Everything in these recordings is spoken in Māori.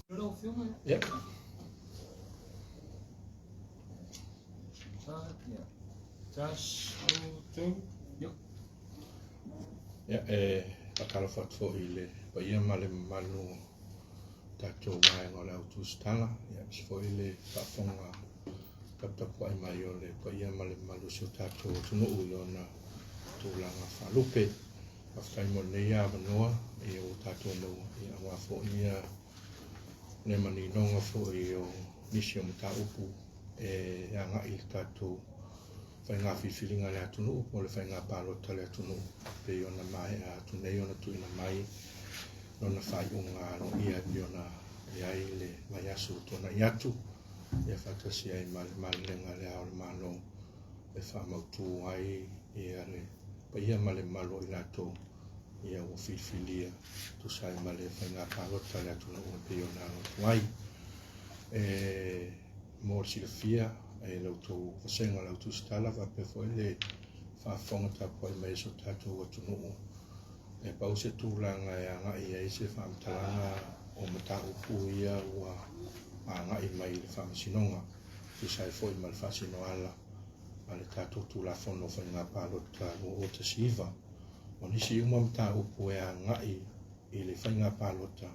Yep. Just two. Yep. Yeah, pakala fat fo ile pa ia male malu tato mai ngole autu stala ya fo ile pa fonga kapta kwa mai ole pa ia male malu so tato tunu uyona tulanga falupe afkai mo neia banoa e o tato no ia wa fo ia ne mani nonga fo io misio mta upu e anga il tato fai ngā whiwhiringa le atunu, o le fai ngā pālota le atunu, pe ona mai a tunei ona tuina mai, nona fai unga no ia pe ona e ai le mai asu tona i atu, e whatasi ai male lenga le ao le malo, e wha mautu ai, e ale, pa ia male malo i lato, ia o whiwhiria, tu sai male fai ngā pālota le atunu, o pe ona no tuai, e mō sila fia, e lautou fasenga lautou stala va pe foi le fa fonga ta poi mai so tatou atunu e pau se tūlanga e anga i e se fa mtalanga o mata upu ia ua anga i mai le fa msinonga tu sai foi mal fa sino ala ale tatou tūla fono fa ngā pālota o te siva o nisi uma mata upu e anga i le fa ngā pālota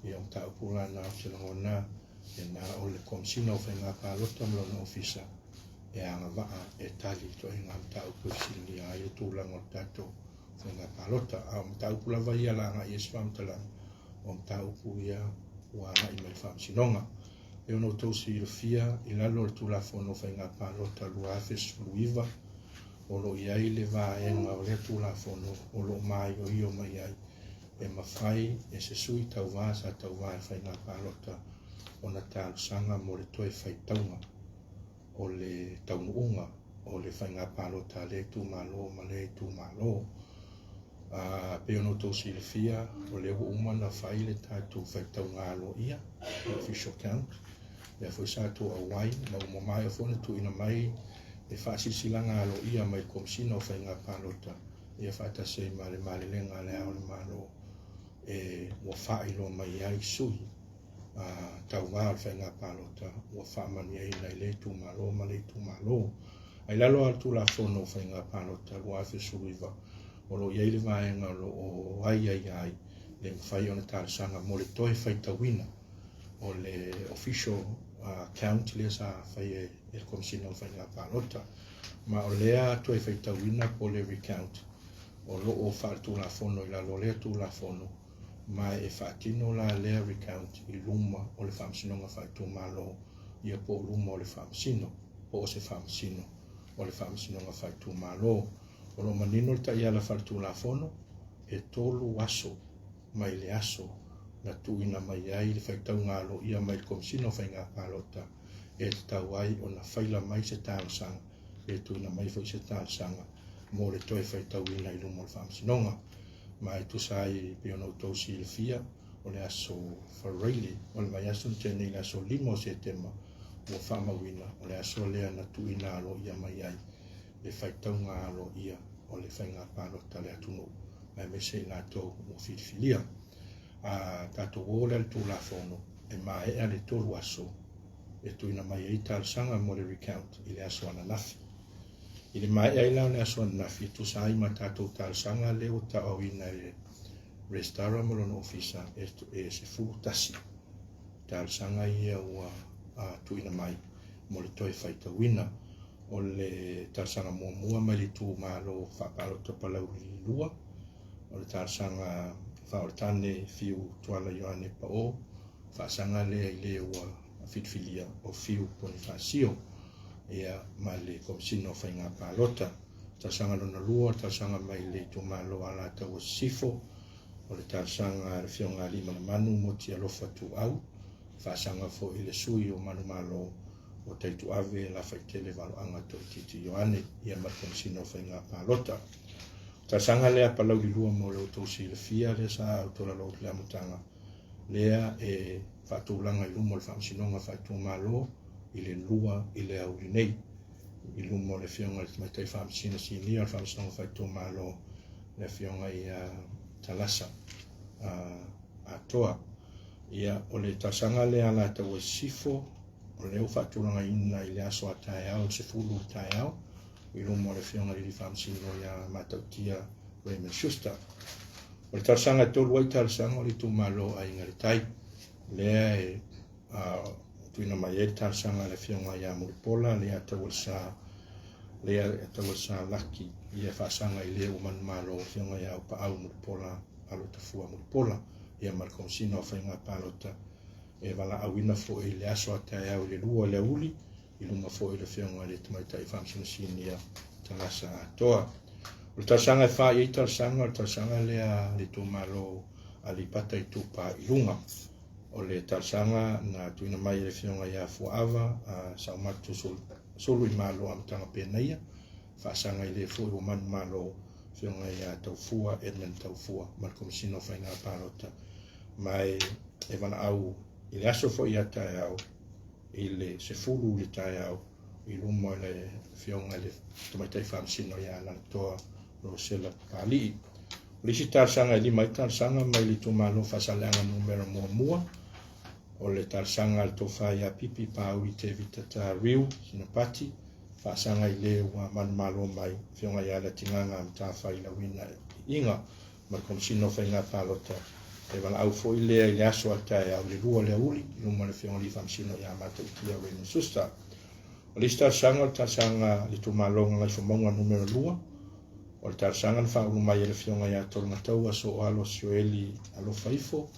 i o mata upu lana o se langona e na o le komsina o whainga pālota mlona ofisa e anga waa e tali to e ngā mta upu sili a e tūlanga o tato whainga pālota a mta upu lava ia langa i eswa mtalanga o mta upu ia ua nga i mai whamsinonga e ono tausi i rafia i lalo le tūla whono whainga pālota luafes luiva o lo i ai le vā e ngā o le tūla whono o lo mai o io mai ai e mawhai e se sui tau vā sa tau vā e whainga pālota ona tālu sanga mo le toe whaitaunga o le taunuunga o le whainga pālota le tū malo ma le tū malo pe ono tōsi le fia o le uma na whai le tātou whaitaunga alo ia official count le fwoi sa tō awai na umamai a fwone tū ina mai e whaasisilanga alo ia mai komsina o whainga pālota ia whaatase male lenga le ao le malo e wa whailo mai ai sui tau ngā whainga pālota ua whaamani ai nei le tū malo ma le tū malo ai lalo al tū la whono whainga pālota lua awhi suiva o lo iei le vaenga lo o ai le mwhai ona tāsanga mo le toi whaitawina o le official count le sa whai e komisina o whainga pālota ma o lea toi whaitawina po le recount o lo o wha tū la whono i lalo lea tū la whono mai e whaatino la lea recount i luma o le whamsinonga whaitu malo ia po luma o le whamsino po o se whamsino o le whamsinonga whaitu malo o lo manino le tai ala whaitu la whono e tolu aso mai le aso na tuina mai ai le whaitau ngalo ia mai komsino whainga pālota e te tau ai o na whaila mai se tālasanga e tuina mai whai se tālasanga mo le toi whaitau ina i luma o le whamsinonga mai tu sai pe ono tausi le fia o le aso whareili o le mai aso tēnei le aso limo se tema o whamawina o le aso lea na tuina alo ia mai ai le whaitaunga alo ia o le whainga pālota le atunu mai me se lato o whiwhilia tato o le tū la whono e mai e le tolu aso e tuina mai e tālasanga mo le recount i le aso ananafi i le mai ai lau le aso ananafi tu sai ma tātou tālasanga le o tau ina e restara mo lona ofisa e se fūtasi tālasanga ia ua tuina mai mo le toi whaitawina o le tālasanga mua mai le tū malo whapalota palau li lua o le tālasanga whaoletane fiu tuala Ioane pa o whaasanga le i le ua whitwhilia o fiu Bonifasio ia mai le komisino whainga pālota tāsanga lona lua, tāsanga mai le tū malo ala tau o sifo o le tāsanga le whionga lima na manu mo ti alofa tu au whaasanga fo i le sui o manu malo o teitu ave la whaitele walo anga to titi Ioane ia mai komisino whainga pālota tāsanga lea palau li lua mo le o tōsi le fia le sa au tola lo le amutanga lea e whaatūlanga i lumo le whamsinonga whaitu malo i le lua i le auri nei i lumo le whionga le mai tei whamsina si lia le whamsinonga whaitu malo le whionga i talasa a toa ia o le tasanga le ala tau sifo o le whaatulanga ina i le aso a tae au se fulu tae au i lumo le whionga i whamsino ia matautia Raymond Schuster. O le tasanga tolu ai tasanga o le tumalo a inga le tai lea e tuina mai e tasanga le whionga ia Muripola lea tau sa laki ia whaasanga i lea uman malo whionga ia upa au Muripola alo tafua Muripola ia markomsino whainga palota e wala awina fo i le aso atae au le lua le uli i lunga fo i le whionga le tamaita i whamsino sinia talasa atoa. O le tasanga e wha i tasanga o le tasanga lea le tumalo a li pata i tupa i lunga. O le tasanga na tuina mai le whionga ia fuava sa umatu solo i malo amtanga penaia whaasanga i le fo i uman malo whionga ia taufua Edmund taufua markomsino whainga palota mai e wana au i le aso fo i atae au i le se fulu le tae au i lumo le whionga le tamaitai whamsino ia lanatoa Rosella Pali. Lisi tarsanga i lima i tarsanga mai li tumalo whasalanga numero mua o le tarsanga le tofa ia pipi pau i te vitata riu sinapati whaasanga i le ua manumalo mai whionga ia la tinganga am tawha i la wina inga markomsino whainga palota e wala au fo i lea i le aso atae au le lua le uli i luma le whionga li whamsino ia matautia Raymond Schuster. O le tarsanga o le tarsanga li tumalonga ngai whamonga numero lua o le tarsanga na whaulu mai e le whionga ia tolungatau aso o alo sioeli alo faifo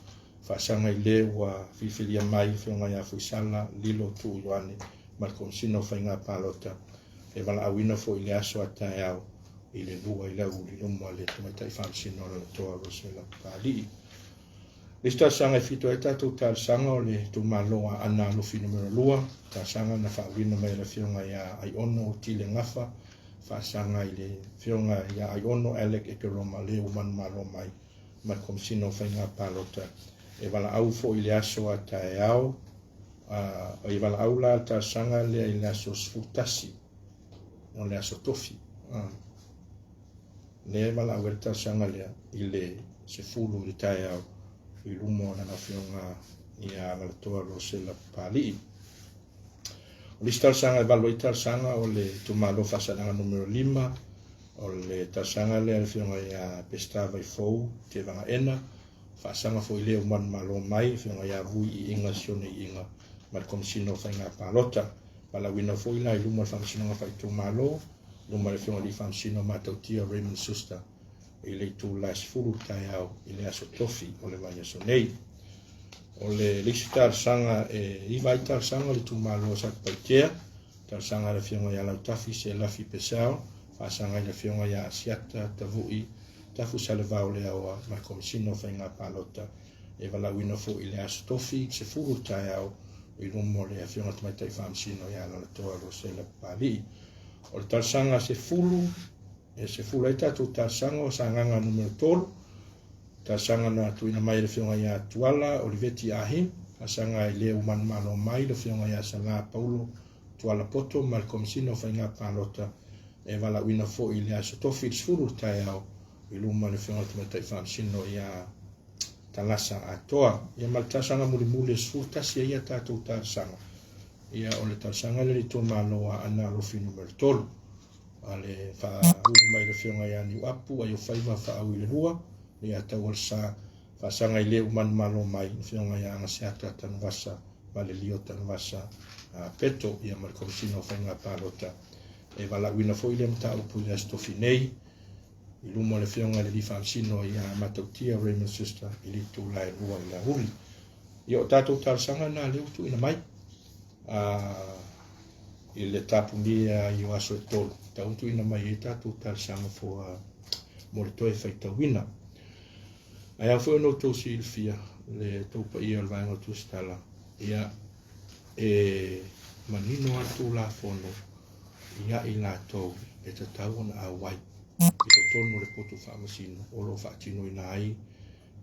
whaasanga i le ua whiwhilia mai whionga ia fuisala lilo tu yoane markomsino whainga palota e wala awina fo i le aso atae au i le lua i le uli luma le tamaitai whamsino le toa Rosella Pali. Le tarsanga e fito e tatou tarsanga o le tumaloa ana alofi numero lua tarsanga na whaawina mai le whionga ia ai ono o tile ngafa whaasanga i le whionga ia ai ono Alec Ekeroma le uman malo mai markomsino whainga palota e wala au fo i le aso a tae au o i wala au la tarsanga lea i le aso sfutasi o le aso tofi le wala au e tarsanga lea i le se fulu i tae au i lumo na whionga ia ngalatoa Rosella Pali. O le tarsanga e walo i tarsanga o le tumalo whasalanga numero 5 o le tarsanga le whionga ia Pestava i fou te vanga ena whaasanga fo i leo man malo mai whionga ia vui i inga sione i inga markomsino whainga palota pala wina fo i la i luma whamsino nga whai tumalo luma le whionga li whamsino matautia Raymond Schuster i le tu las furu tae au i le aso tofi o le vaya so nei. O le lisi tarsanga e iwa i tarsanga le tumalo sa paitea tarsanga le whionga ia lautafi se lafi pesao whaasanga i le whionga ia asiata tavui tafu salevao le aua markomsino whainga palota e wala wina fo i le aso tofi se furu tae au i lumo le whionga tamaitai whamsino ia lalatoa Rosella Pali. O le tarsanga se fulu e se fulu e tatu tarsanga o sanganga numero 3 tarsanga na tuina mai le whionga ia Tuala Oliveti Ahim asanga i le uman malo mai le whionga ia Sala Paulo Tuala Poto markomsino whainga palota e wala wina fo i le aso tofi fulu tae au i luma le whionga tamaitai whamsino ia talasa atoa ia maltasanga mulimuli sfurtasi ia tatu tarsanga ia o le tarsanga le tu maloa ana lofi numero 3 ale fa mai le whionga ia ni apu ai o whaiva whaau i le rua ia tau sa whaasanga i le uman malo mai whionga ia angasiata tanwasa vale lio tanwasa peto ia markomsino whainga palota e wala wina fo i le mta upu ia stofi nei i lumo le whionga le li whamsino ia matautia Raymond Schuster i li tu lai rua i la huli i o tatou tarsanga na leo tu ina mai i le tapunia i o aso e tolu tauntu ina mai i tatou tarsanga fo mo le toe whaitawina ai au fo no tau si ilfia le taupa ia le vaenga tu stala ia e manino atu la fono ia i la tau e tatau na awai i to tonu le potu whaamasino o lo whaatino ina ai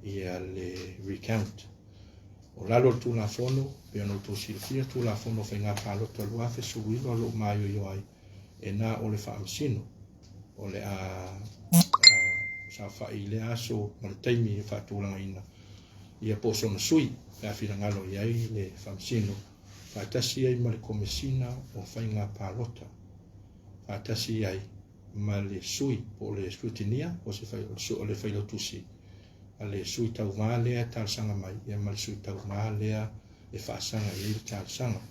ia le recount o lalo tu la fono pe no to silfia tu la fono whainga palota lua fe suwilo lo maio yo ai e na o le whaamasino o le sa wha i le aso ma le taimi e whaatulanga ina ia po sona sui fa finangalo iai le famsino fa tasi ai ma le komesina o whainga palota fa tasi ai ma le sui po le scrutinia o se o le whailo tusi a le sui tau maa lea talsanga mai ia ma le sui tau maa lea e whaasanga i le talsanga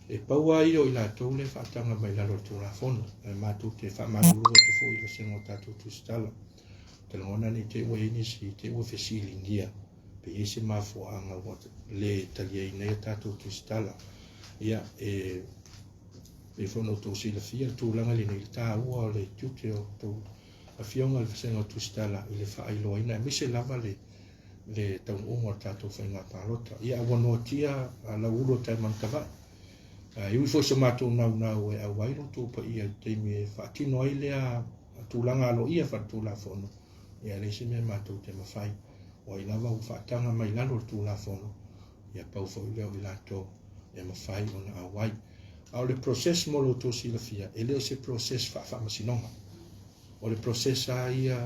e paua i o i la tau le whaatanga mai lalo tu la fono e mātu te whaamalulu e te fo i le sengo tātou tusitala te langona ni te ua inisi te ua whesilingia pe ese mafuanga le talia nei tātou tusitala ia e fono tō sila fia tūlanga le nei tā ua le tute o tō a fionga le whasenga tusitala i le whaailoa ina e mise lava le taun unga tātou whainga pārota ia awanoa tia a la ulo tai mantawai iwi fo se mātou nau e au wairo tō pa ia teimi e whaatino ai lea tūlanga alo ia whaatūla fono ia leise mea mātou te mawhai o i lava u whaatanga mai lalo tūla fono ia pau fo i leo i lato e mawhai o na awai au le proses molo tō sila fia e leo se proses whaamasinonga o le proses a ia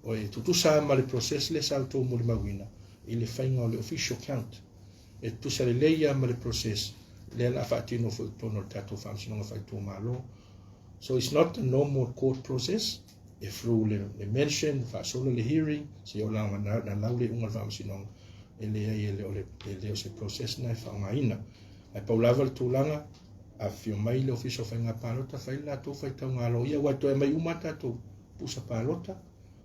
o e tutusa ma le proses le sa tō muli mawina i le whainga o le official count e tutusa le leia ma le proses le la whaatino fo tono tato whaamasinonga whai tō malo so it's not a normal court process e through le mention whaasolo le hearing se o la na laule unga whaamasinonga e lea i e leo se proses na e whaongaina ai paulava le tūlanga a fio mai le official whainga palota whai la tō whai tau ngalo ia wai toa mai umata tō pusa palota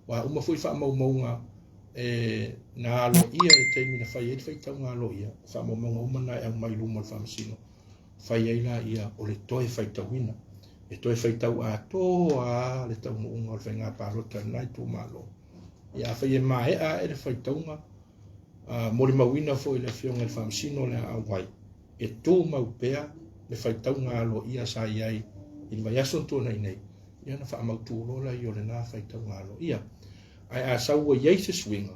wa uma fui wha maunga na alo ia e teimi na whai whai tau ngalo ia wha maunga umana e au mai luma le whamasino whai eila ia o le toe whai tau ina e toe whai tau a toa le tau unga le whainga palota nai tō malo ia whai e mai e le whai taunga mori mawina fo i le fionga le whamasino le a wai e tō mau pea le whai tau ngalo ia sa iai i mai aso tōna i nei ia na wha mautūrola i o le nā whai tau ngalo ia ai a saua iei se swinga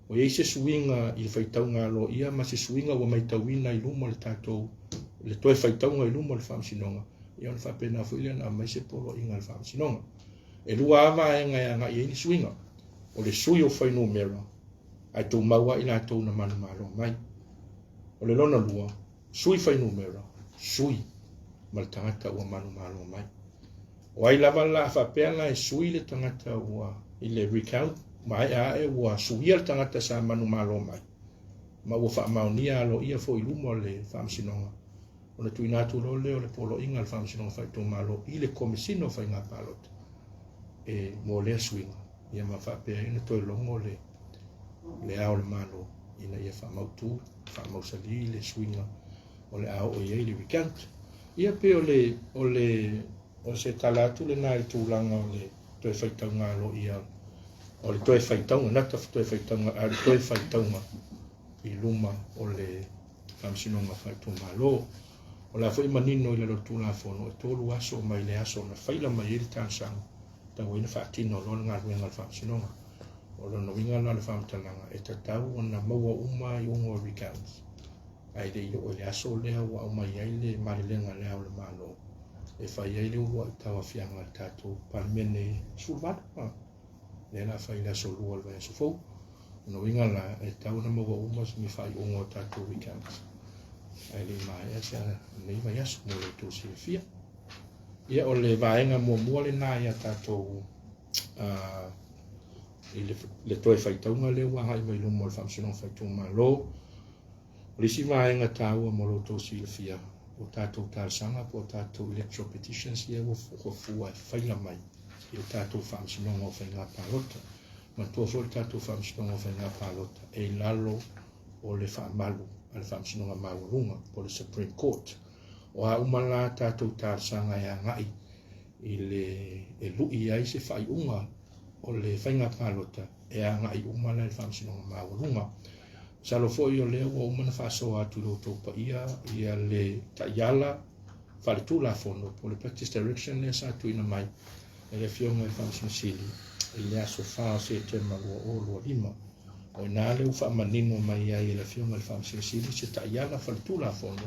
o iei se swinga i le whai tau ngalo ia ma se swinga wa mai tauina i luma le tātou le toe whai taunga i luma le whaamsinonga ia na whapena fuilia na mai se polo inga le whaamsinonga e lua ama e ngai anga i ni swinga o le sui o whainu mera ai tō maua i la tō na manu malo mai o le lona lua sui whainu mera sui ma le tangata ua manu malo mai o ai lava la whapeanga e sui le tangata ua i le recount mai a e ua suia le tangata sa manu malo mai ma ua whaamaunia alo ia fo i lumo le whaamsinonga o le tui nātu lo leo le polo inga le whaamsinonga whai tō malo i le komisino whai ngā palota e mo lea suinga ia ma whapea ina toi longo le ao le malo ina ia whaamautu whaamausali le suinga o le ao o iei le recount ia pe o se talatu le nai tūlanga o le toe whaitaunga alo ia o le toe whaitaunga nata toe whaitaunga a le toe whaitaunga i luma o le whamsinonga whaituma lo o la fwoi manino i le rotu la fono e tolu aso mai le aso na whaila mai iri tānsang tau ina whaatino lo ngā ruenga le whamsinonga o lo winga na le whamtalanga e tatau o na maua uma i ungo recounts ai le o le aso lea wa uma iai le marilenga lea o le malo e whai ai le ua i tawa whianga tātou parmene sulvata le la whai le aso lua le aso fau no winga la e tau na maua uma mi whai ungo tātou recounts ai le mai asa nei mai aso mo le tō si fia ia o le vaenga mua le nā ia tātou le toe whaitaunga le ua hai mai lumo le whamsinong whaituma lo Risi vaenga tāua mo lo tō si fia o tātou tāsanga po tātou electoral petitions ia ua fua e whaila mai i o tātou whamsinong o whainga pālota ma tua fo le tātou whamsinong o whainga pālota e lalo o le whaamalu a le whamsinong a maurunga po le Supreme Court o a umala tātou tāsanga e a ngai i le lui ai se whaiunga o le whainga pālota e a ngai umala le whamsinong a maurunga Salo foi o leo o mana faso atu lo to pa ia le taiala fale tu la fono po le practice direction le sa tu ina mai e le fionga e function sili e le aso fa se te malo o lo lima o na le ufa manino mai ia e le fionga e function sili se taiala fale tu la fono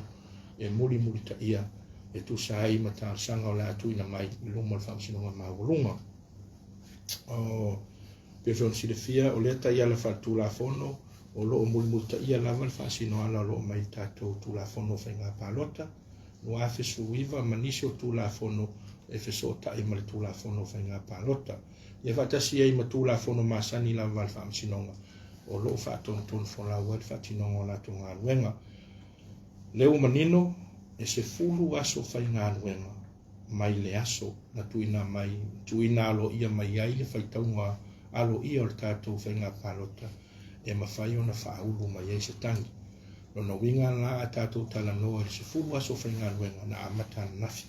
e muri ta ia e tu sai mata sanga o la tu ina mai lo mo function ma maulunga o pe fon si le fia o le taiala fale tu la fono o lo mul ta ia lava fa sino ala lo mai tatou tu la fono fenga palota no afe suiva manisio tu la fono e fe so ta i mal tu la fono fenga palota ia fa tasi ai ma tu la fono masani la val fa sinonga o lo fa ton fo la wal fa tinonga la tu ngaluenga leu manino e se fulu aso fa ngaluenga mai le aso na tuina mai tuina lo ia mai ai le fa taunga alo ia o tatou fenga palota e mawhai o na whaulu mai e se tangi. No na winga la a tātou tala noa se fulu aso whainga ruenga na amata nafi.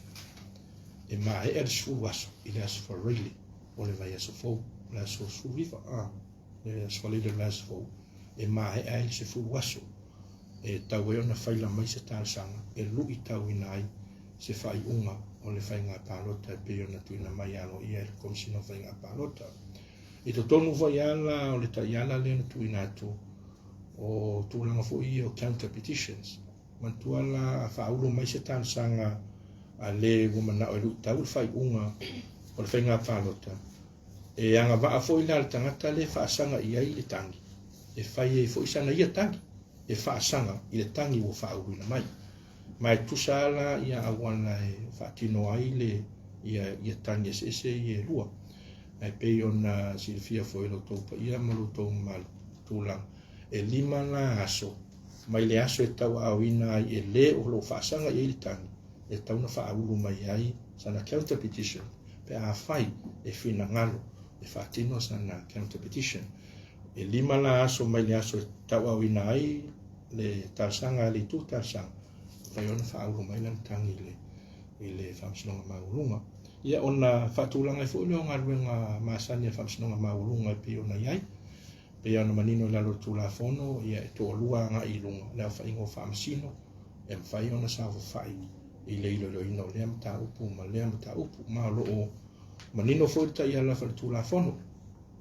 E ma e se fulu aso i le aso whareili o le vai aso fau. Le aso suviva, le aso whalile le aso fau. E ma e se fulu aso. E tau e o na whaila mai se tāsanga. E lui tau ina ai se whai unga o le whainga pālota e pe o na tuina mai alo ia e komisina whainga pālota. E to tonu vai ala o le taiala le na tuina atu o tūlanga fo i o counter petitions. Man tuala a whaulu mai se tānsanga a le wumana o lu tau whai unga o le whainga whalota. E anga waa fo i la tangata le whaasanga i ai le tangi. E whai e fo i sana ia tangi. E whaasanga i le tangi o whaulu ina mai. Mai tusa ala ia awana e whaatino ai le ia tangi ese i e lua. Ai pe ona silfia foi lo topa ia malu to mal tulang e lima la aso mai le aso e tau awina ai e le o lo fasanga i tang e tau na fa ulu mai ai sana counter petition pe a fai e fina ngalo e fatino sana counter petition e lima la aso mai le aso e tau awina ai le tasanga le tu tasanga fa ona fa ulu mai lan tang i le famsino maulunga ia ona fatulanga fo le nga ruenga masani fa sino ma ulunga pe ona iai pe ona manino la lo tu la fono ia to lua nga ilunga la fa ingo fa sino e fa ona sa fa i le lo ino le amta upu ma le amta upu ma lo manino fo ta ia la fa tu la fono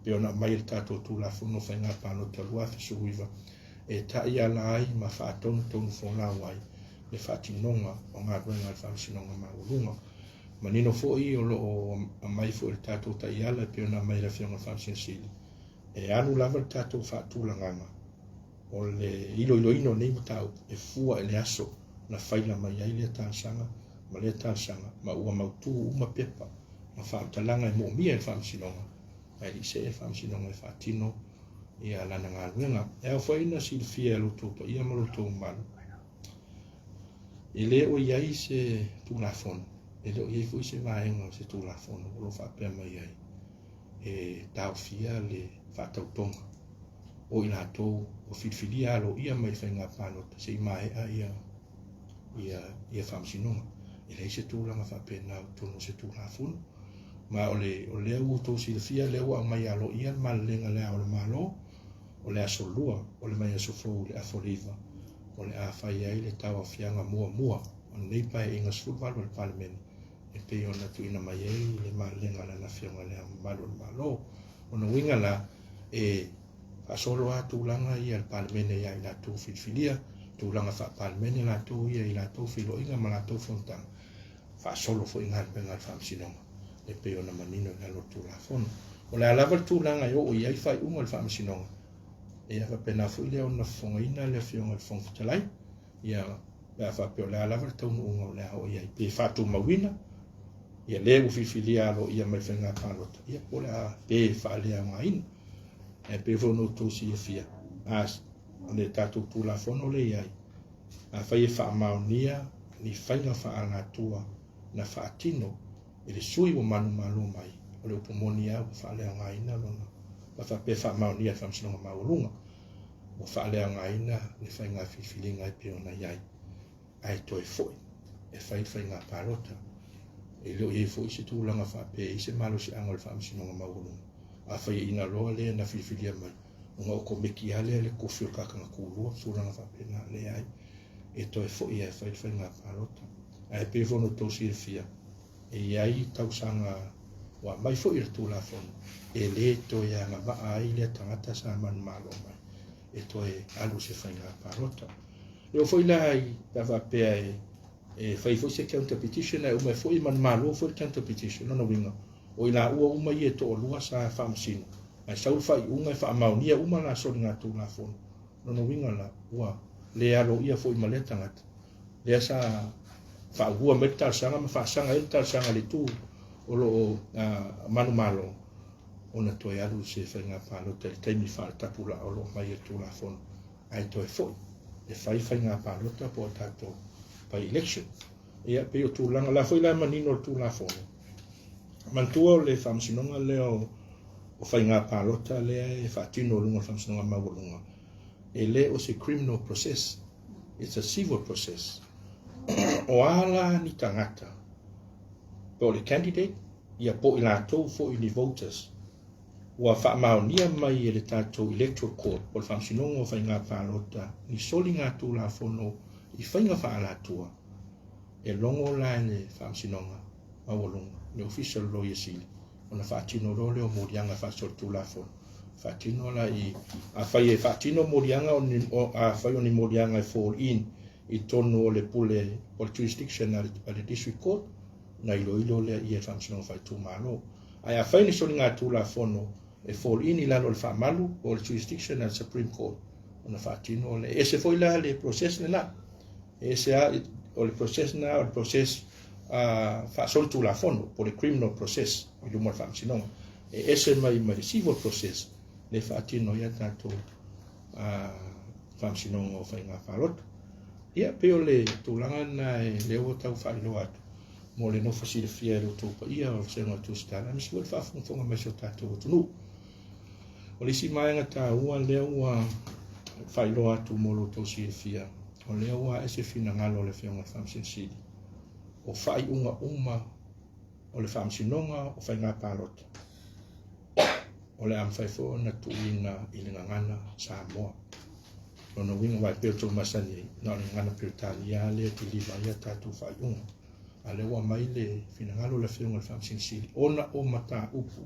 pe ona mai ta to tu la fono fa nga pa no to lua fa suiva e ta ia la ai ma fa ton fo la wai le fa tinonga o nga ruenga fa sino ma ulunga manino foi o lo mai foi il tato taiala pe ona mai la fiona function sili e anu lava tato fa tu langanga o le ilo ino nei mutau e fua ele aso na faila mai ai le tansanga ma le tansanga ma ua mautu uma pepa ma fa talanga e mo mia e function ai di se function e fa tino ia la nga nga e foi na silfia lo tu ia mo lo tu mal ile o ia se tu la fon e lo ia foi se vai ngo se tu la fono lo fa pe mai ai e tau fia le fa tau tonga o ina to o filia lo ia mai fenga pano se mai ia fam sino e le se tu la ma fa pe na tu no se tu la fono ma o le u to si fia le o mai alo ia mal lenga le o malo o le asolua o le mai aso fo le afoliva o le a fa ia le tau fianga mua nei pai inga sfutbal o le parlamento e pe ona tu ina mai le malenga la fianga le malo ona winga la e a solo a tu langa i al parlamento ia ila tu filia tu langa fa parlamento la tu ia ila tu filo inga mala tu fontan fa solo fo inga penga fam sinonga e pe ona manino la lo tu la fon o la lava tu langa yo o ia fa un fam sinonga e fa pena fo ile ona fonga ina le fianga fon futalai ia la fa pe la lava tu un la o ia pe fa tu mawina ia le u filia lo ia mai fenga palota ia pola pe fa le mai e pe vono tu si fia as le tatu tu la fono le ia a fa fa maunia ni faina fa ana tua na fa tino e le sui o manu malo mai o le pomonia fa le mai na lo na fa pe fa maunia fa msino maulunga o fa le mai na le fainga filinga e pe ona ia ai toi foi e fainga palota e leo e foi se tu langa fa pe se malo se angol fa msino maulu a fa ina lo le na filia mai o ko meki ale le ko fio ka kan ku lo so langa fa pe na le ai e to e foi e fa na palota ai pe fono to si fia e ai tau sanga wa mai foi tu la fon e le to ya na va ai le tangata sa man malo mai e to e alu se fa na palota eu foi lá ai tava pe e fai foi se counter petition e uma foi man malo foi counter petition no winga o ila u uma ia to lua sa famsino ai sau fai unga fa maunia uma na so nga tu na fon no winga la ua le alo ia fo imale tangata le sa fa ua meta sanga ma fa sanga enta sanga le tu o lo manu malo ona toi alu se whainga pālota te mi wha tapula o lo mai e tū la fono ai toi fo e whainga pālota po tato pa election ia pe o tū langa la foi la manino tū la fono mantua le whamsinonga leo o whainga pālota le e whatino lunga whamsinonga mawalunga e le o se criminal process it's a civil process o ala ni tangata po le candidate ia po i lātou fo i ni voters ua whaamaunia mai e le tātou electoral court po le whamsinonga o whainga pālota ni soli ngā tū la fono i whainga whaalātua e longo la le whamsinonga mawalunga le official lawyer sili ona whaatino ro leo morianga whaasol tū la fono whaatino la i a whai e whaatino morianga a whai o ni morianga e fall in i tonu o le pule o le jurisdiction a le district court na ilo le i e whamsinonga whai tū malo ai a whai ni soli ngā tū la fono e fall in i lalo le whaamalu o le jurisdiction a Supreme Court ona whaatino le e se foi la le process le na e se a o le process na o le process whaasol tū la fono po le criminal process i lumo le whamsinonga e se mai civil process le whaatino ia tātou whamsinonga o whainga whalota ia peo le tūlanga na e leo tau whailo atu mo le no fasile fia lo tō pa ia o senga tū stana mi siwot whaafonga mai so tātou tunu o le si maenga tā ua leo ua whailo atu mo lo tō sile fia o leo ua ese fina ngalo le whionga whamsin sili o whai unga o le whamsinonga o whainga pālota o le am whaifo na tuina i le ngangana Samoa no winga vai peo tō masani na le ngana Britania le te liva ia tātou whai unga a le ua mai le fina ngalo le whionga le whamsin sili ona o mata upu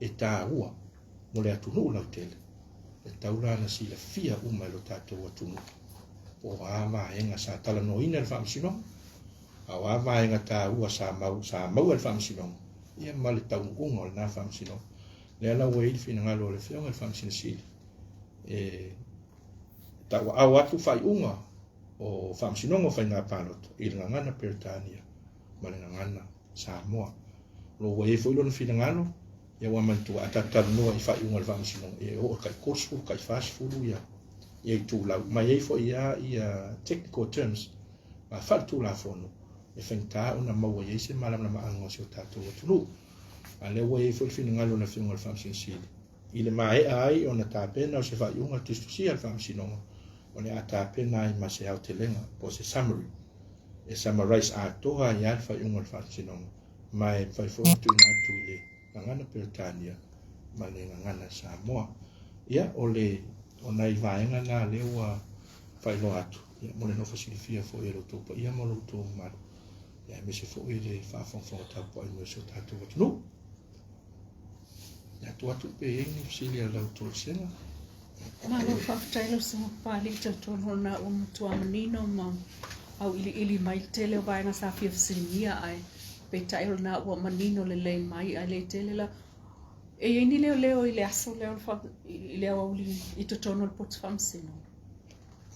e tā ua mo le atunu lau tele e taula na sila fia uma lo tātou atunu o awa enga sa tala no ina le whamsinonga a awa enga tā ua sa mau le whamsinonga ia ma le tau unga o le na whamsinonga le ala wei fina ngalo le whionga le whamsin sili e tawa au atu whai unga o whamsinonga o whainga pālota i le ngangana Britania ma le ngangana Samoa lo wei fwilo na fina ngalo ia wa mantua atataru noa i whai unga le whamsinonga e o kai kosfulu kai fastfulu ia i tū lau mai ei fo ia technical terms ma whal tū la fono e whaingta una maua i se malam na maanga o tātou atunu a le wei fo i fina ngalo na whionga le whamsin sili i le mae ai o na tāpena o se whai unga tistusia le whamsinonga o le a tāpena i ma se au te lenga po se summary e summarize a toa i al whai unga le whamsinonga mai whai fo tu na atu i le ngana Britania ma le ngana Samoa ia o le o nai vaenga na lewa whailo atu ia mo le no fasilifia fo e roto pa ia mo lo tō maru ia me se fo e le whaafonga tapo ai mo se tātou atu no ia tu atu pe e ni fasilia lau tō senga Malo whaftailo sa pali ta tono na tua manino ma au ili mai tele o vaenga sa fia fasilia ai pe tailo na ua manino le mai ai le tele la e ni leo i le aso leo i leo auli i to tono le pots whamsino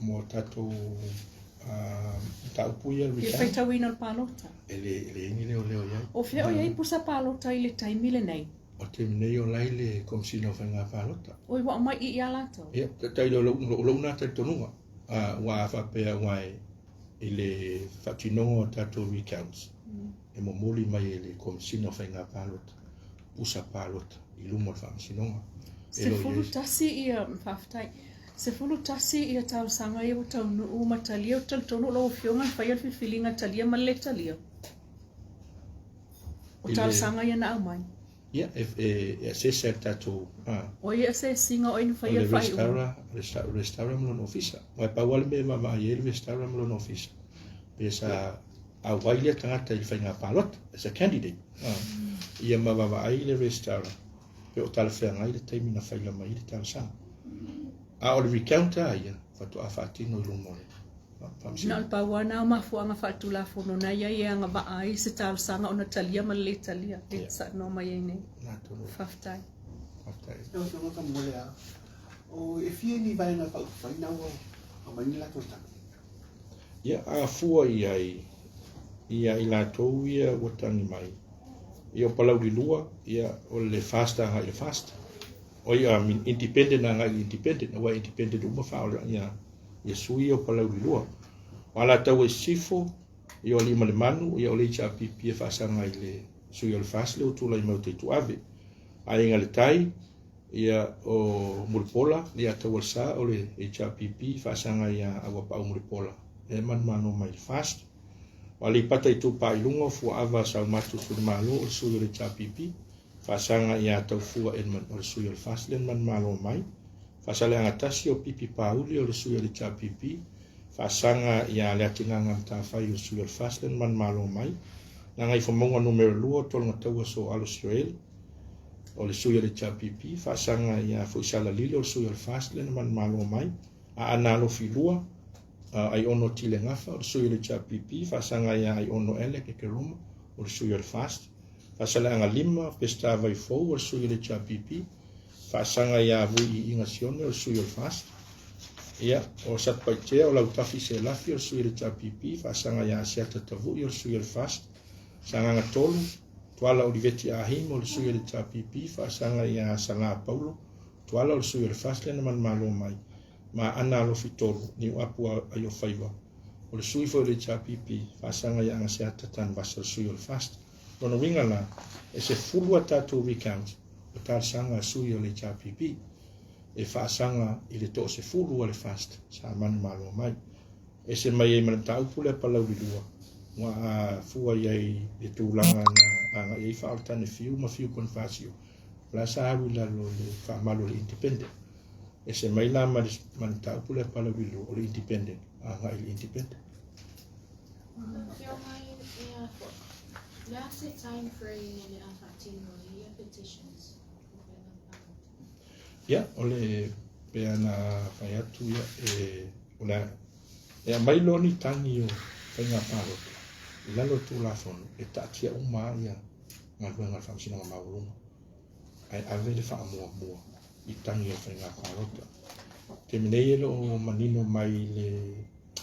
mo tato tau puia i whaita wina le pālota ele ni leo ia o fia o iai pusa pālota i le taimile nei o te minei o lai le komsino whainga pālota o i wa mai i alato ia tailo lo na te tonunga wa whapea wai i le whatinongo tato recounts e mo moli mai e le komsino whainga pālota pusa pālota i lumo le whamsinonga se fulu tasi ia whaftai se fulu tasi ia tau sanga ia o tau nuu matalia o tau tono lo whionga whaiar whiwhilinga talia ma le talia o tau sanga ia na au mai ia e se se tato o ia se singa o inu whaiar whai restaura mlon ofisa mai pawale me mama i restaura mlon ofisa pesa a wailia tangata i whainga pālota as a candidate ia mawama ai le restaura pe o tala whenga i le taimina whaila mai i le tala sang a o le recounta ia whatu a whaatino i lumore na le pawana o mafuanga whaatula fono na ia ia nga ai se tala sanga o na talia ma le talia le sa no mai nei whaftai no ka mole a O e fia ni vai na pau fai na o mai la to ta. Ia a fua ia i la tou ia o tangi mai. Ia o palau di lua, ia o le fasta nga i le fasta. O ia independent nga i independent, wa independent uma whaola ia sui o palau di lua. Wala tau e sifo, ia o lima le manu, ia o le icha pipi e whaasanga i le sui o le fasta, le o tula i mau te tuave. A inga le tai, ia o Muripola, ia tau alsa o le HRPP, whaasanga ia awa pa o Muripola. E man mano mai le fasta. Wali pata i tupa i lunga fua ava sau matu su malo o sui o le HRPP, whaasanga ia tau fua enman o le sui o le fasta, le man malo mai. Whaasale angatasi o pipi pauli o le sui o le HRPP, whaasanga ia le atinganga mta whai o sui o le fasta, le man malo mai. Nanga i whamonga numero lua, tolunga taua so alo Israel, o le sui o le HRPP, whaasanga ia fuisala lilo o le sui o le fasta, le man malo mai. A analo filua, ai ono tile ngafa o le sui o le HRPP, whaasanga ia ai ono ele ke ke ruma o le sui o le fasta. Whaasala anga lima, pesta vai fou o le sui o le HRPP, whaasanga ia vui i inga sione o le sui o le fasta. Ia, o satpaitea o lautafi se lafi o le sui o le HRPP, whaasanga ia asiata tavu i o le sui o le fasta. Sanga tolu, tuala o li veti ahim o le sui o le HRPP, whaasanga ia sala paulo, tuala o le sui o le fasta, le man malo mai. Ma ana lo fitolu ni apu ayo faiva o le sui fo le HRPP whaasanga ia anga seata tan basa o sui o le fasta. Nono winga la e se fulua tatu recount o tāsanga sui o le HRPP e whaasanga i le to se fulua le fasta sa manu malo mai. E se mai e manata upule palau di lua wa a fua iai le tūlanga na anga iai whaotane fiu ma fiu kon whaasio. La sa aru la lo le whaamalo le independent. E se mai la manata upule palau di lua o le independent anga i le independent. Fio mai ia le ase time frame e le afatino ia petitions. Ia, o le pea na whai atu ia o le e mai loni tangi o whainga pāroto. I lalo tū la whono e tātia uma ia ngā luenga whamsina ngā maurunga. Ai ave le wha mua mua i tangi o whainga pāroto. Te minei elo o manino mai le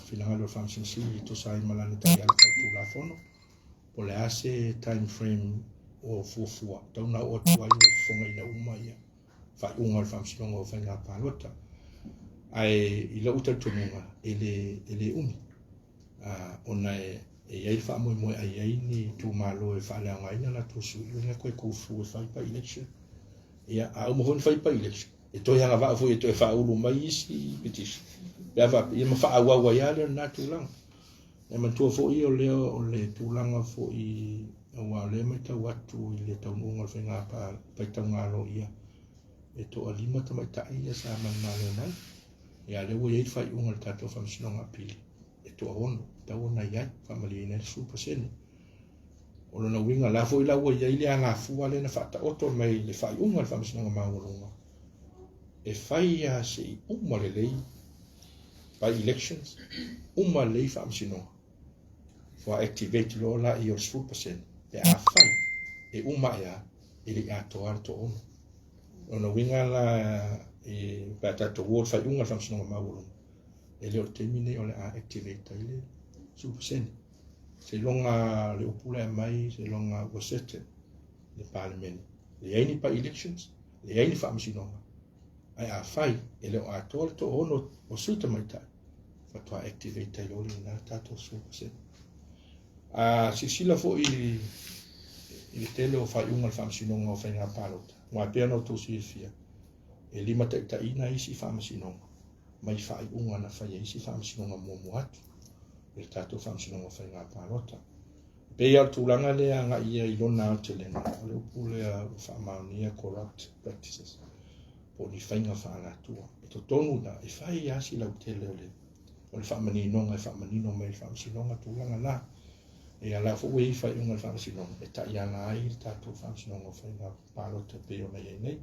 whinangalo whamsina si i to sai malana tai ala tū la whono. Po le ase time frame o fuafua. Tauna o tuai o whonga ina uma ia. Whai unga o whamsina o whainga pāroto. Ai i la uta tununga ele umi. Ona e iai wha moe moe ai ai ni tū malo e wha lea ngaina la tū sui. Unga koe koufu e whai pa election. Ia a umo honi whai pa election. E toi hanga wha fo e toi wha ulu mai isi petition. Ia ma wha awawa ia lea nā tūlanga. E man tua fo i o leo o le tūlanga fo i awa lea mai tau atu i le tau nunga whainga pai tau ngalo ia. E to a lima ta mai tai ia sa man nā leo nai. Ia le wo iei whai unga le tātou whamsinonga pili. E to a ono, tau ona iai, whamali ina le super sene. Ono na winga la fo i la ua iei le anga fua le na whata oto mai le whai unga le whamsinonga maurunga. E whai a se i uma le lei, by elections, uma lei whamsinonga. For activate lo la i o super sene. E a whai, e uma ea, e le atoa to ono. Ono winga la e pata to word fai unga whamsinonga maurunga. E leo te mine o le a activate le super sen. Se longa le upula mai, se longa wasete le parliament. Le aini pa elections, le aini whamsinonga. Ai a whai, e leo a tole to ono o suita mai tai. Fatua activate le oli na tato super sen. A sisila fo i le tele o whai unga whamsinonga o whainga palota. Ngā pēr no tō siefia. E lima te ina isi whamasinonga. Mai whai unga na whai isi whamasinonga mua atu. E tātou whamasinonga whai ngā pārota. Pēr tūlanga lea ngā ia i lona o te lenga. O le upu lea whamaunia corrupt practices. Po ni whainga whaanatua. E to tonu na e whai asi lau te leo le. O le whamaninonga e whamanino mai whamasinonga tūlanga na. E ala fo wei whai unga whamasinonga. E ta iana ai tātou whamasinonga whai ngā pārota pēr nei nei.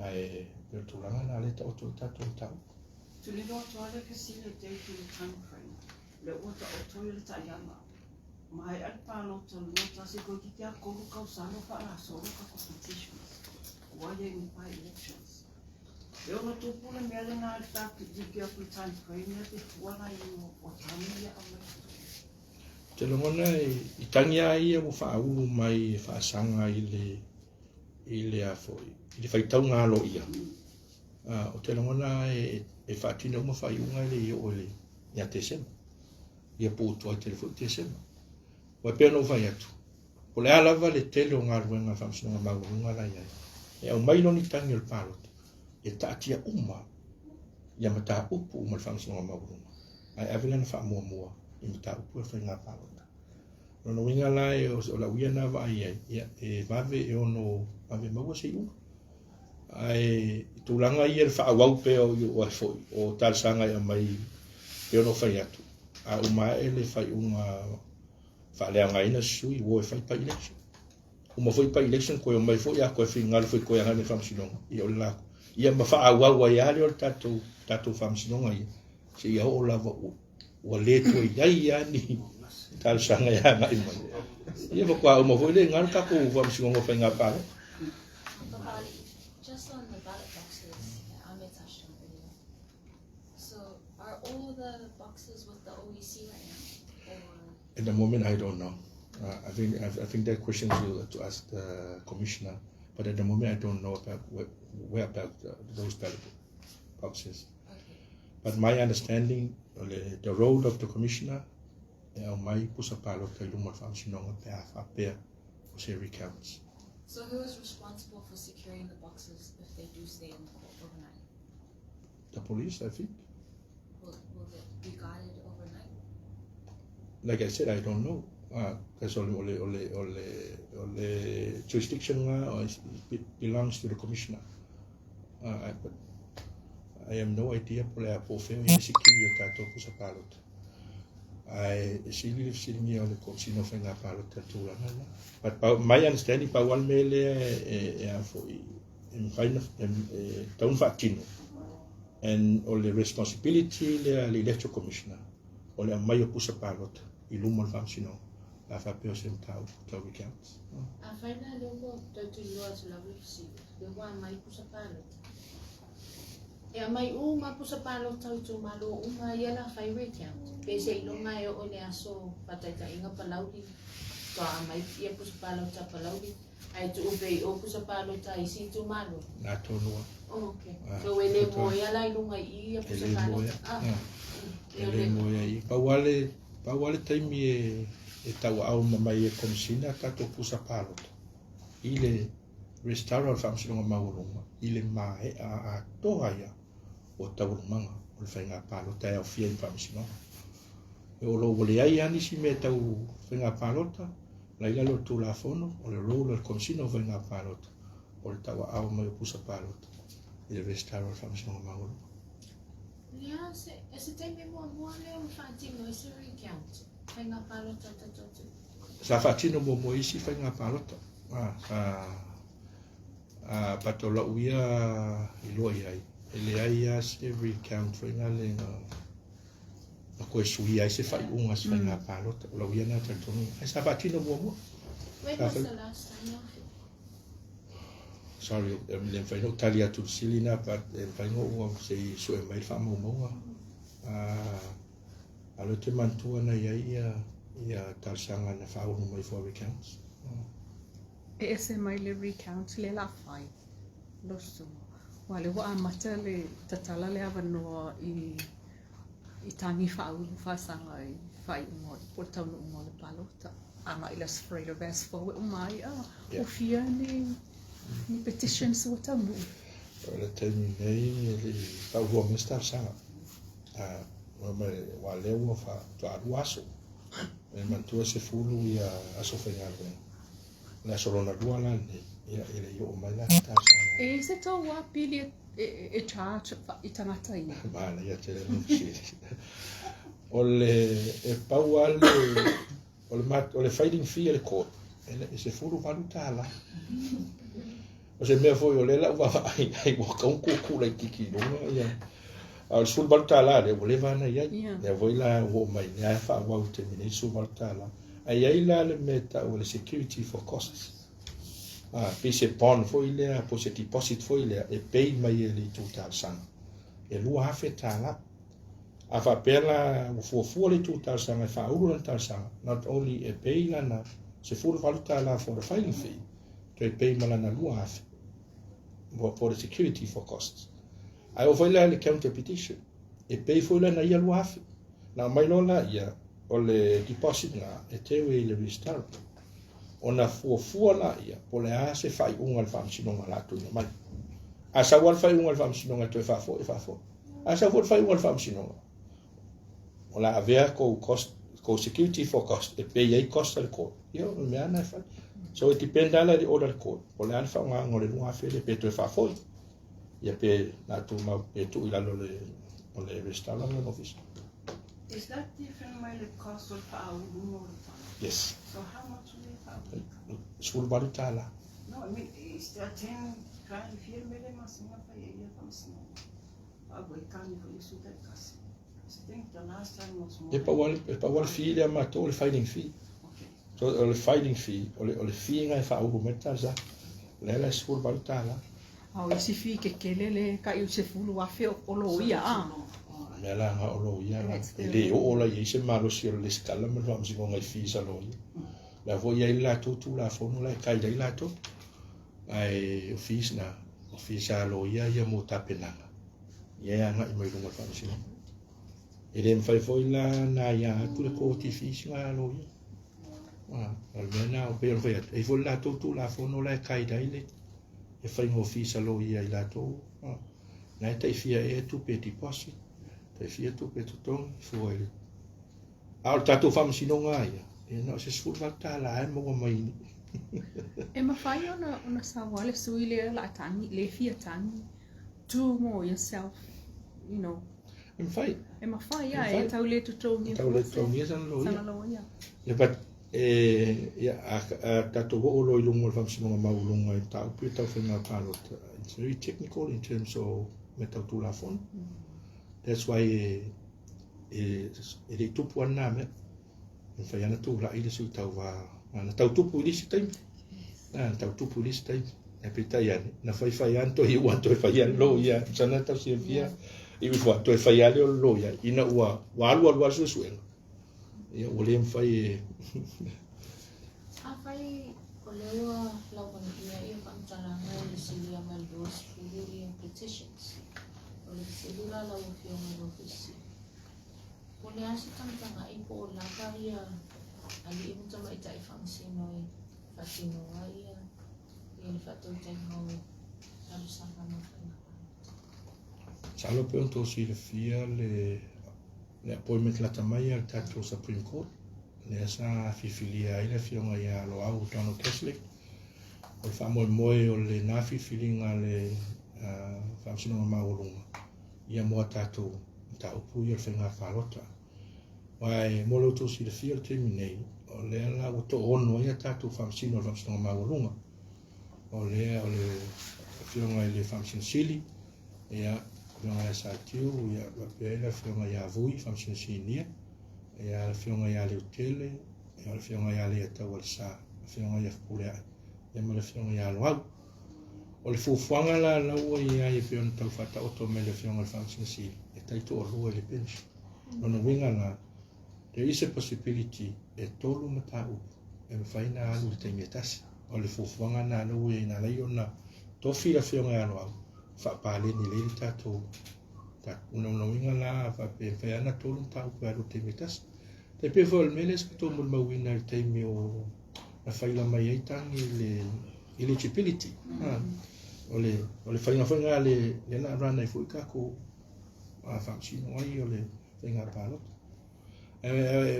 Ai per tūlanga na le ta oto tātou tau. Tuli roa toale ka sila te tu time frame. Le ota o toi le taianga. Mai al palo to le ota se ko ki kia koru kau sano pa la soro ka competitions. Why they in by elections. E ona tupule mea le nā tāki tiki a pui time frame e te fuara I o tamia a mai. Te longona I tangi a ia mo whaau mai whaasanga I le a foi. I le whaitau ngā lo ia. O te longona e whaatine o ma whaiunga le I o le ia te sema. Ia pōtua I telefoni te sema. Wa pia no vai atu. O le alava le tele o ngā ruenga whamsinonga maurunga la iai. E au mai no ni tangi o le pālota. E tātia uma. Ia mata upu uma le whamsinonga maurunga. Ai avila na wha mua. I mata upu e whainga pālota. Rono winga la e o la uia na wa iai. E vave e ono vave maua se iunga. Ai tūlanga I e le wha awau pe o foi. O tārsanga I a mai e ono whai atu. A uma e le whai unga whaaleanga ina sui wo e whai pa election. Uma foi pa election koe o mai foi a koe whingaru foi koe angane whamsinonga. I o le lako. Ia ma wha awau ai ale o le tātou whamsinonga ia. Se ia o lava ua leto I ai ani tārsanga ia ngai mai. Ia whakua uma foi le ngaru kako whamsinonga whai ngā pāre. Just on the ballot boxes that Ahmed touched on earlier. So, are all the boxes with the OEC right now? Or At the moment, I don't know. I think that question is to ask the commissioner. But at the moment, I don't know about where about those ballot boxes. okay. But my understanding, the role of the commissioner, mai pusa palo te luma whamsinonga pe o se recounts. So who is responsible for securing the boxes if they do stay in the court overnight? The police, I think. Will it be guarded overnight? Like I said, I don't know. Because ole jurisdiction belongs to the commissioner. But I have no idea pole a po feo I security o tato pusa palot. I see sitting here on the court, no whenga palot tatua. But my understanding, pa one mele for in final town fatino. And all the responsibility the electoral commissioner. All the mayo pusa palot. Ilumon famsino. La fa peo sem tau recounts. A whaina lewa tautu loa tu lawe kisi. Lewa mai pusa palot. E a mai ma pusa palot tautu malo uma ia la whai recount. Pe se ilonga e o le aso pataita inga palauri. Toa a mai ia pusa palot ta palauri. Ai tu upe o pusa palot ta isi tu malo. Nā tonua. Oh, okay. So e le moia la ilonga ia pusa palot. Ele moia I. Pauale taimi e tau au mai e komisina tato pusa palota. I le restaurant whamsinonga maurunga. I le mae a toa ia o taurumanga o le whainga palota e au fia I whamsinonga. E o lo wale ai ani si me tau whainga palota. Laila lo tu la fono o le rolo le komisina o whainga palota. O le tau au mai o pusa palota. I le restaurant whamsinonga maurunga. Lea, se te me mua leo whaatino e se recount. Whainga palota tatotu. Sa whaatino mo isi whainga palota. Pato la uia I loa iai. E le ai as every count whainga le na koe sui ai se whai unga se whainga palota. La uia na tatonu. Ai sa whaatino mo. When was the last time you Sorry, le whaino tali atu silina, but le whaino ua se sue mai whamo moa. Alo te mantua na ia tarsanga na whaunu mai for recounts. E ese mai le recount le la whai. Loso. Wale wa amata le tatala le awanoa I tangi whaunu whasanga I whai umori. Por taunu umori palota. Ama I las freire vers forwe umai. O fia ni petitions o tamu. Le taimi nei le tauhua me tarsanga. Wa leo ua wha aso. E mantua se fulu ia aso whaingaru. Le asorona lua la ia ele I o mai la tarsanga. E se tau wa pili e charge I tangata I. Mana ia te le nusi. O le pau ale o le fighting fee le court. E se fulu valu tala. O se mea foi o lela ua ai wa kaun kuku la kiki lunga ia. Al sul baltala le voleva na ia. Ne voi la o mai ne fa wa te mini sul baltala. Ai ai la le meta o le security for costs. pe se bond foi le po se deposit foi le e pei mai le $2,000 e lua hafe tala a fa pela fu le $2,000 fa uru $1,000 not only e pei lana se fu $4 for the filing fee to e pei malana lua hafe for the security for costs ai o foi le counter petition e pei foi lana ia lua hafe na mai lola ia o le deposit na e te we le restart ona fuafua la ia po le a se fai unga le whamsinonga la tu mai. A sa wal fai unga le whamsinonga tu e whafo. A sa wal fai unga le whamsinonga. O la avea ko security for cost, e pay ei cost al court. Ia, me ana e fai. So it depend ala di order court. Po le ana whaunga ngore lunga fele pe tu e whafo. Ia pe na tu ma pe tu ila lo le restala le office. Is that different my the cost of our room? Yes. So how much will it have? School baru tala. No, I mean, is that 10 grand here, maybe masina pa iya pa masina. Abo ikani ko isu that kasi. I think the last time was more. E pa wal fee le ma to le fighting fee. Okay. So le fighting fee, o le fee ngai fa u meta za. Le school baru tala. Au isi fi ke kelele ka iu se fulu wafe o lo ia a. Me la nga o lo ia. Le o la ye se malo si le skala me va msi ngai fee sa lo ia. La vo ia la tu la fo no la kai dai la to. Ai office na office a lo ia mo tapenanga. Ia nga i mai lunga fa msi. Ele me fai foi la na ia tu le ko ti fish nga lo ia. Almena o pe foi e vo la tu la fo no la kai dai le. E fai ngo office lo ia la to. Na tai fia e tu pe deposit. Tai fia tu pe tu tong foi. Al tatu fam sinonga ia. E no se sul valta la e mo mai. E mawhai ona sa wale sui le la tangi, le fia tangi. Do more yourself, you know. E fai. E mawhai ia, e tau le tutongi. Tau le tutongi san lo ia. Sana lo ia. Le pat ia a tatu ho lo ilungo le fam sinonga maulunga e tau pe tau whenga palot. It's very technical in terms of metau tu la phone. That's why e tupu ana me. E fai ana tu la ile sui tau va. Na tau tupu ili si taimi. Na tau tupu ili si taimi. E pita iane. Na fai anto i uanto e fai an lo ia. Sana tau si via. I ua to e fai ale o lo ia. Ina ua alua su suenga. Ia ule em fai A fai o lewa lau kani ia ia whaamtaranga o le silia mai loas fururi and petitions. O le silula lau o fionga lo fisi. O le asi tamtanga i po o laka ia ali i muta mai tai whangsino i whatino wa ia i le whatou tai hau alu sanga mai whaina. Salo pe onto si le fia le appointment la tamai al tato Supreme Court. Le asa fifilia ai le fionga ia lo au tano Catholic. O le whamoe moe o le na fifilinga le whamsinonga maurunga. Ia moa tato ta upu i o le whenga whalota. Wai mo lo to si le fia le terminei. O le ala o to ono ia tato whamsino le whamsinonga maurunga. O le fionga i le whamsin sili. Ia fionga ia sa tiu, ia wapela fionga ia vui, whamsin sinia. Ia le fionga ia le utele. Ia le fionga ia le atau al sa. Fionga ia fpulea. Ia ma le fionga ia loau. O le fufuanga la laua ia i fiona tau whata oto me le fionga le whamsin sili. E taito o lua le pensi. Nona winga la, there is a possibility e tolu mata upu. E me whaina alu le taimi etasi. O le fufuanga na laua i na lai ona tofi la fionga ia loau. Whapale ni leili tato. Una winga la whaiana tolu mata upu alu le taimi etasi. Te pe fo le meles ki tō mul mawina le taimi o na whaila mai eitangi le eligibility. O le whainga le na rana i fui kako a whamsino ai o le whainga palota.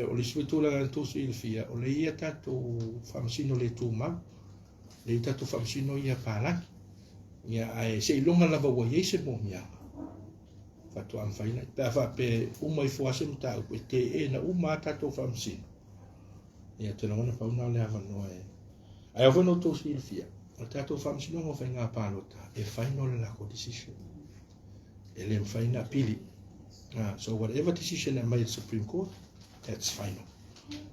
O le suitula gan tōsu i le fia, o le ia tato whamsino le tū mau, le tato whamsino ia pālaki. Ia ai se ilonga lava wa iei se mo mianga. Whatu am whaina. Pea whape umai fuase mta upe te na uma tato whamsino. Ia tena wana pauna le hawa noa e. Ai au whanau tōsu i le fia. O tato whamsino ngo whainga pālota. E whaino le lako decision. E le mwhaina pili. So whatever decision I made Supreme Court, that's final.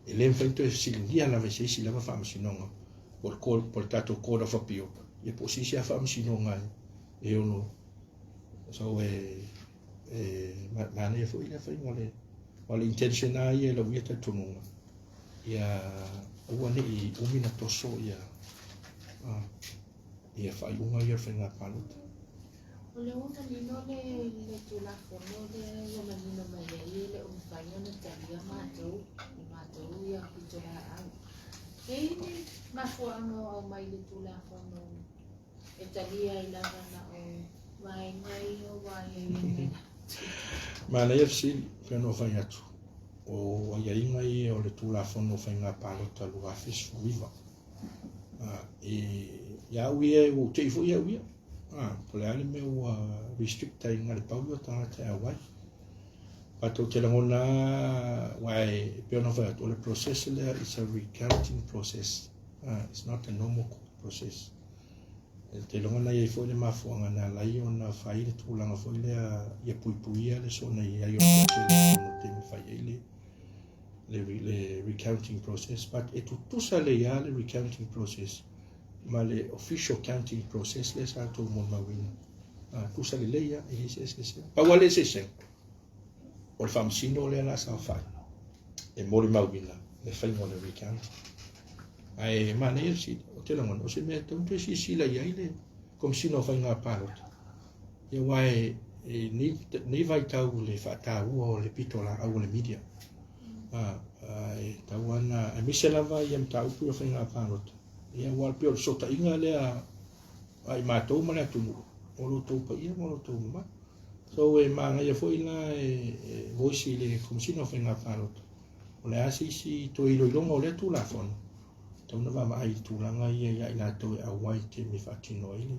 E le mwhaito e silingia lava se isi lava whamsinonga. por tato ko da fapio e po si sia fam sino ngai e ono so ma ne fo ina fa wale intention ai e la vieta tununga ia uane I umina toso ia fa unga ia fa nga palut O le una nino le tula fono le manino mai le un faino na talia matou ia kutola au. Kei ni mafuanga o mai le tula fono e talia I lava na o vai ngai o vai ma na ia si no fa atu o ia inga I o le tula fono fa nga palut lu afis viva ia uie o te fu ia uie pole ale me ua restricta inga le paulo tangata e awai. Pato te langona wai peona whai o le process lea is a recounting process. It's not a normal process. Te langona iei fo le mafuanga na lai o na whai le tūlanga fo lea ia puipuia le so na iei o le te mi whai le recounting process. But e tutusa le ia le recounting process. Ma le official counting process le sa to mon mawina tusa le leia e se pa wale se o le famsino le na sa fa e mo le mawina le fai mo le recount ai ma ne si o te longo o se me to si la ia ile kom sino fa nga parot e wai ni vai tau le fa tau o le pitola au le media ai tawana e misela vai em tau pu fa nga parot ia wal pio sota inga lea ai matou mana tu o lo to pa ia mo lo to ma so e manga ia foi la voice le komsino fa nga parot o le asi to ilo longo le tu la fon to no va mai tu la nga ia ila to a white mi fa tino ile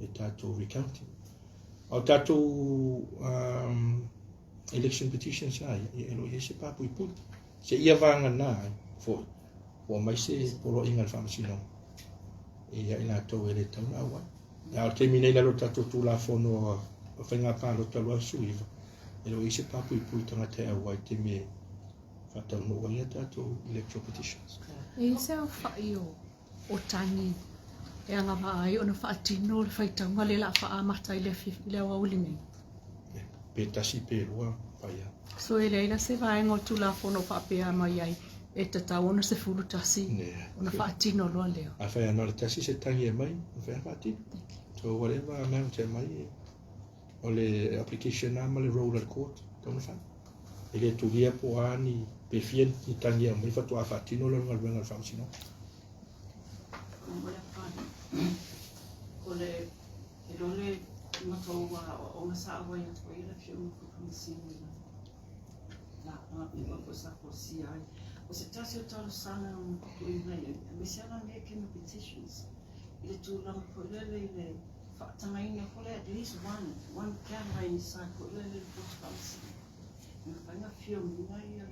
e tato recounting o tato election petitions ai e lo ese pa pui put se ia vanga na foi o mai se polo inga famsino ia ina to ele tau na wa ya te mine la lota to tu la fono fa nga pa lota lo suiva e lo ise pa pui tanga te wa te me fa ta no wa ia to electoral petitions E se o whai o tangi e anga mai o na whaatino le whaitanga le la wha amata I le wauli nei. Pe tasi pe rua whaia. So e leila se vaenga o tula whono whaapea mai ai e te tau ona se furu tasi o na whaatino loa leo. A whaia nore tasi se tangi e mai, o whaia whaatino. So whatever amount e mai o le application ama le roller court, tauna whaia. E le tulia po ani pe fien I tangi e mai whatua whaatino le runga ruenga le whamsino. O le role matou o nga sa awai atu I la fio mo kukumisini la iwa ko sa ko si ai o se tasi o talo sana o kukuina me se ala me kemi petitions I le tūlanga ko lele I le whaatangaina ko le at least one campaign sa ko lele le post-council me whainga fio mina ia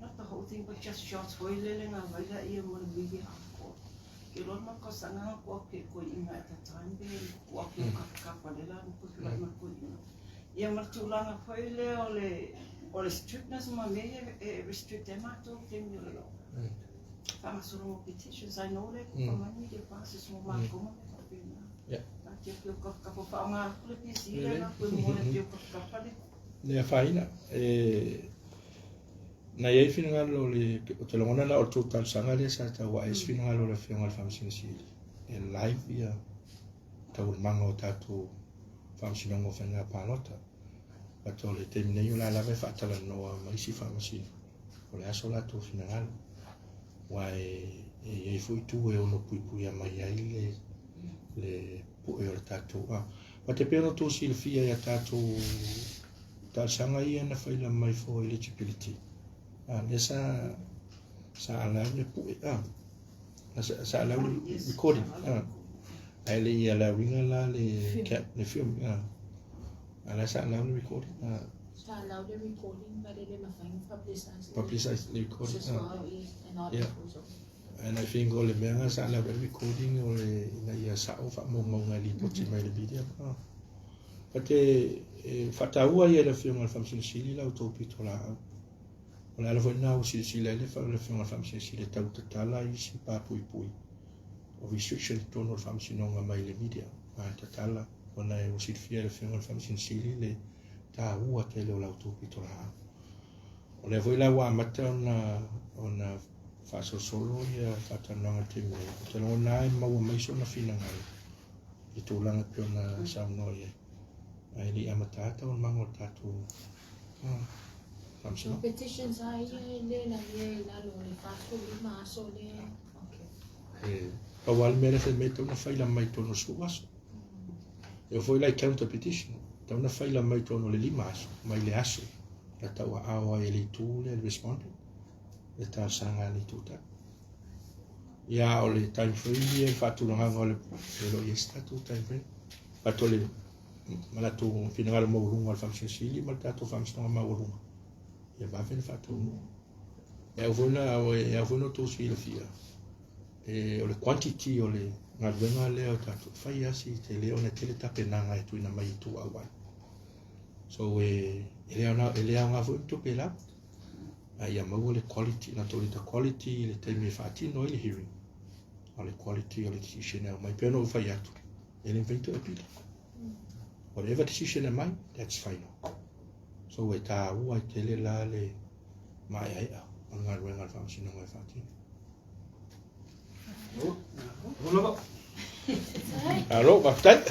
not the whole thing but just shots hoi lele ngā waila ia mo le media hako ke lona ko sanga ko ke ko inga at the time be ko ke ka le la ko ke la ko ina ia martulanga foi le o le strictness ma me restrict ma to ke mi le kama solo petitions I know le ko mani de passes mo ma ko mo yeah ke ka ko fa nga ko le pisi le na ko mo le ke ka fa le Ne faina na ye fina ngalo le o te longona na o total sanga le sa ta wa es fina ngalo le fina ngalo famsina si e live ia ta ul manga o tatu famsina ngo fina palota pato le termine yo la ve fa tala no ma si famsina o le aso la to fina ngalo wa e foi tu e ono pui a mai ai le po e o tatu ma te pena to si le fia ya tatu tal sanga ia na faila mai for eligibility le sa ala le pu sa ala recording ai le ia la ringa la le cap le film ala sa ala recording sa allow the recording but they ma find publicize the recording yeah and I think all the menga sa ala recording o le na ia sa o fa mo ngali poti mai le video pate fataua ia le film al famsin sili la utopitola O le ala foi na o si le fa le fa si le tau tala I si pa pui o restriction tono le si no mai le media a tala ona e o si fia le fa si le ta ua te le o lautu pitola o le foi la wa mata ona fa solo ia fatananga te me te lo na e mau mai so na fina ngai I tu langa pe ona sa no ia ai li amatata o mango tatu Samsung Petitions ai le la lo le faso le maso le. Okay. Pa wal mele fe meto na faila mai tono suas. Eu foi lá counter petition. Então na faila mai tono le limas, mai le aso. La tawa awa ele tu le responded. Le ta sanga ni tuta. Ya o le time frame e fatu longa ngole lo yesta tu time frame. Patole mala tu final mo lungo al famsi sili mal ta tu famsi no ma lungo. Ya va fen fatu. Eu vou no tu si le fia. O le quantity o le ngaluenga le o tatu fai asi te leo na tele tape nanga e tuina mai tu awai so ele nga fu tu pela ai mau le quality na tole ta quality le te me fati no le hearing o le quality o le decision mai peno fai atu ele invento e pila whatever decision mai that's final so ta ua tele la le mai ai a ngaluenga fa sino mai fati Allô, Baftat